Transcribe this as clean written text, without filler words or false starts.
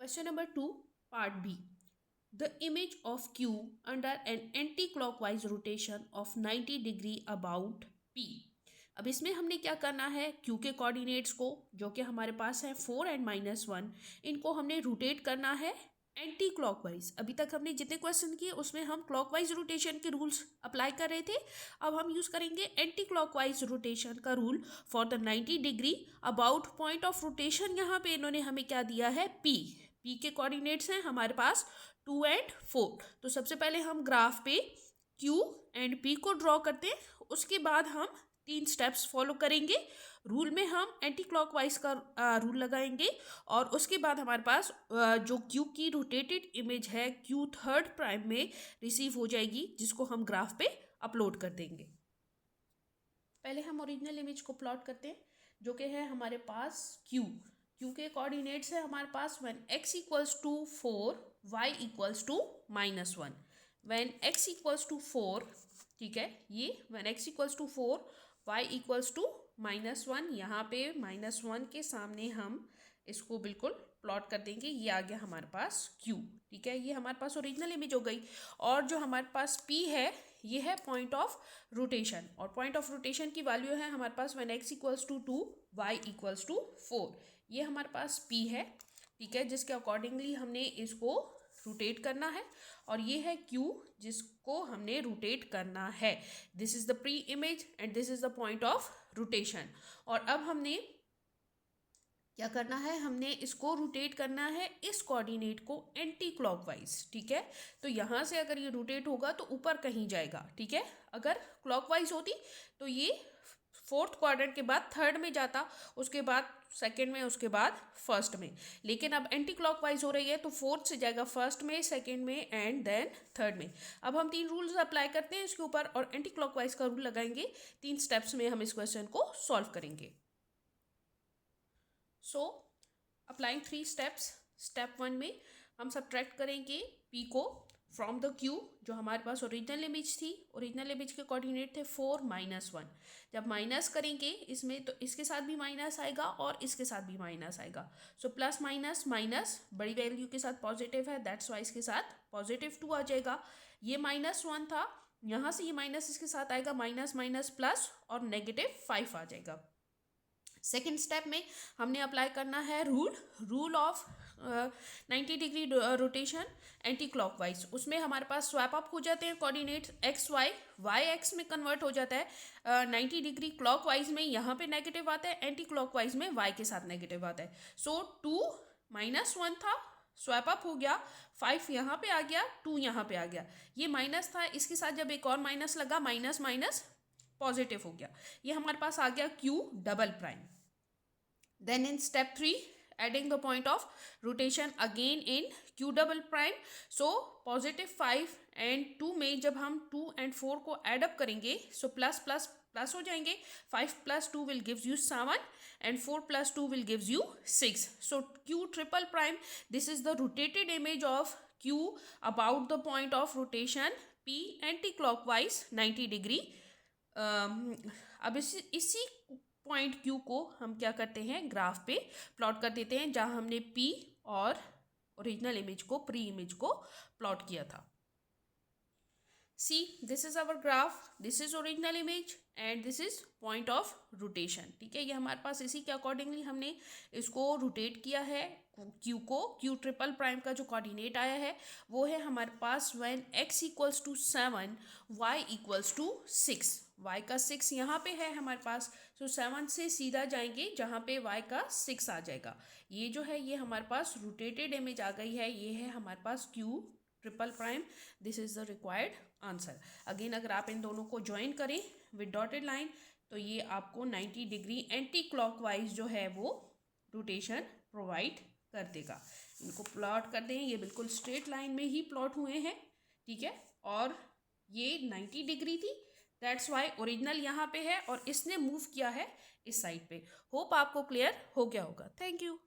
Question number 2, part B. The image of Q under an anti-clockwise rotation of 90 degree about P. अब इसमें हमने क्या करना है, Q के कोऑर्डिनेट्स को जो कि हमारे पास है 4 and -1, इनको हमने रोटेट करना है एंटी क्लॉकवाइज। अभी तक हमने जितने क्वेश्चन किए उसमें हम क्लॉकवाइज रोटेशन के रूल्स अप्लाई कर रहे थे। अब हम यूज़ करेंगे एंटी क्लॉकवाइज रोटेशन का rule for the 90 degree about point of rotation. यहाँ पे इन्होंने हमें क्या दिया है, P के कोऑर्डिनेट्स हैं हमारे पास 2 and 4। तो सबसे पहले हम ग्राफ पे Q एंड P को ड्रॉ करते हैं, उसके बाद हम 3 स्टेप्स फॉलो करेंगे। रूल में हम एंटी क्लॉकवाइज का रूल लगाएंगे और उसके बाद हमारे पास जो Q की रोटेटेड इमेज है Q थर्ड प्राइम में रिसीव हो जाएगी, जिसको हम ग्राफ पे अपलोड कर देंगे। पहले हम ओरिजिनल इमेज को प्लॉट करते हैं जो कि है हमारे पास Q के कोऑर्डिनेट्स है हमारे पास when x equals to 4 y equals to -1। When x equals to 4, ठीक है, ये when x equals to 4 y equals to -1, यहाँ पे -1 के सामने हम इसको बिल्कुल प्लॉट कर देंगे। ये आ गया हमारे पास Q, ठीक है, ये हमारे पास ओरिजिनल इमेज हो गई। और जो हमारे पास P है ये है पॉइंट ऑफ रोटेशन, और पॉइंट ऑफ रोटेशन की वैल्यू है हमारे पास when x equals to 2 y equals to 4। ये हमारे पास P है, ठीक है, जिसके अकॉर्डिंगली हमने इसको रोटेट करना है, और ये है Q जिसको हमने रोटेट करना है। This is the pre image and this is the point of rotation. और अब हमने क्या करना है, हमने इसको रोटेट करना है इस कोऑर्डिनेट को एंटी क्लॉकवाइज, ठीक है। तो यहाँ से अगर ये रोटेट होगा तो ऊपर कहीं जाएगा, ठीक है। अगर क्लॉकवाइज होती तो ये फोर्थ क्वाड्रेंट के बाद थर्ड में जाता, उसके बाद सेकंड में, उसके बाद फर्स्ट में। लेकिन अब एंटी क्लॉकवाइज हो रही है तो फोर्थ से जाएगा फर्स्ट में, सेकंड में एंड देन थर्ड में। अब हम 3 रूल्स अप्लाई करते हैं इसके ऊपर और एंटी क्लॉकवाइज का रूल लगाएंगे। 3 स्टेप्स में हम इस क्वेश्चन को सॉल्व करेंगे। So applying 3 steps. स्टेप 1 में हम सब्ट्रैक्ट करेंगे P को फ्रॉम द Q जो हमारे पास ओरिजिनल इमेज थी। ओरिजिनल इमेज के कोऑर्डिनेट थे 4 -1। जब माइनस करेंगे इसमें तो इसके साथ भी माइनस आएगा और इसके साथ भी माइनस आएगा। सो प्लस माइनस माइनस बड़ी वैल्यू के साथ पॉजिटिव है, दैट्स वाई इसके साथ +2 आ जाएगा। ये -1 था, यहाँ से ये माइनस इसके साथ आएगा, माइनस माइनस प्लस और -5 आ जाएगा। सेकेंड स्टेप में हमने अप्लाई करना है rule of 90 degree rotation anti clockwise. उसमें हमारे पास स्वैप अप हो जाते हैं coordinates x y, y x में कन्वर्ट हो जाता है 90 डिग्री क्लॉकवाइज में, यहाँ पे नेगेटिव आता है, एंटी क्लॉकवाइज में y के साथ नेगेटिव आता है। सो 2 -1 था, स्वैप अप हो गया, 5 यहाँ पे आ गया, 2 यहाँ पे आ गया। ये माइनस था, इसके साथ जब एक और माइनस लगा, माइनस माइनस पॉजिटिव हो गया। ये हमारे पास आ गया Q double prime. Then in step 3 adding the point of rotation again in Q double prime. So +5 and 2 में जब हम 2 and 4 को एडअप करेंगे सो प्लस प्लस प्लस हो जाएंगे। 5 + 2 will gives you 7 and 4 + 2 will gives you 6. So Q triple prime, this is the rotated image of Q about the point of rotation P anti-clockwise 90 degree. अब इसी point Q को हम क्या करते हैं, graph पे प्लॉट कर देते हैं जहाँ हमने P और ओरिजिनल इमेज को, प्री इमेज को प्लॉट किया था। See, this is our graph, this is original image and this is point of rotation, ठीक है। ये हमारे पास इसी के अकॉर्डिंगली हमने इसको रोटेट किया है Q को। Q ट्रिपल प्राइम का जो कोऑर्डिनेट आया है वो है हमारे पास when x equals to 7 y equals to 6। y का 6 यहाँ पे है हमारे पास, तो 7 से सीधा जाएंगे जहाँ पे y का 6 आ जाएगा। ये जो है ये हमारे पास रोटेटेड इमेज आ गई है, ये है हमारे पास Q triple prime. This is the required answer. Again अगर आप इन दोनों को ज्वाइन करें विद डॉटेड लाइन तो ये आपको 90 डिग्री एंटी क्लॉकवाइज जो है वो रोटेशन प्रोवाइड कर देगा। इनको प्लॉट कर दें, ये बिल्कुल स्ट्रेट लाइन में ही प्लॉट हुए हैं, ठीक है। और ये 90 डिग्री थी, दैट्स वाई ओरिजिनल यहाँ पे है और इसने मूव किया है इस साइड पे। होप आपको क्लियर हो गया होगा। Thank you.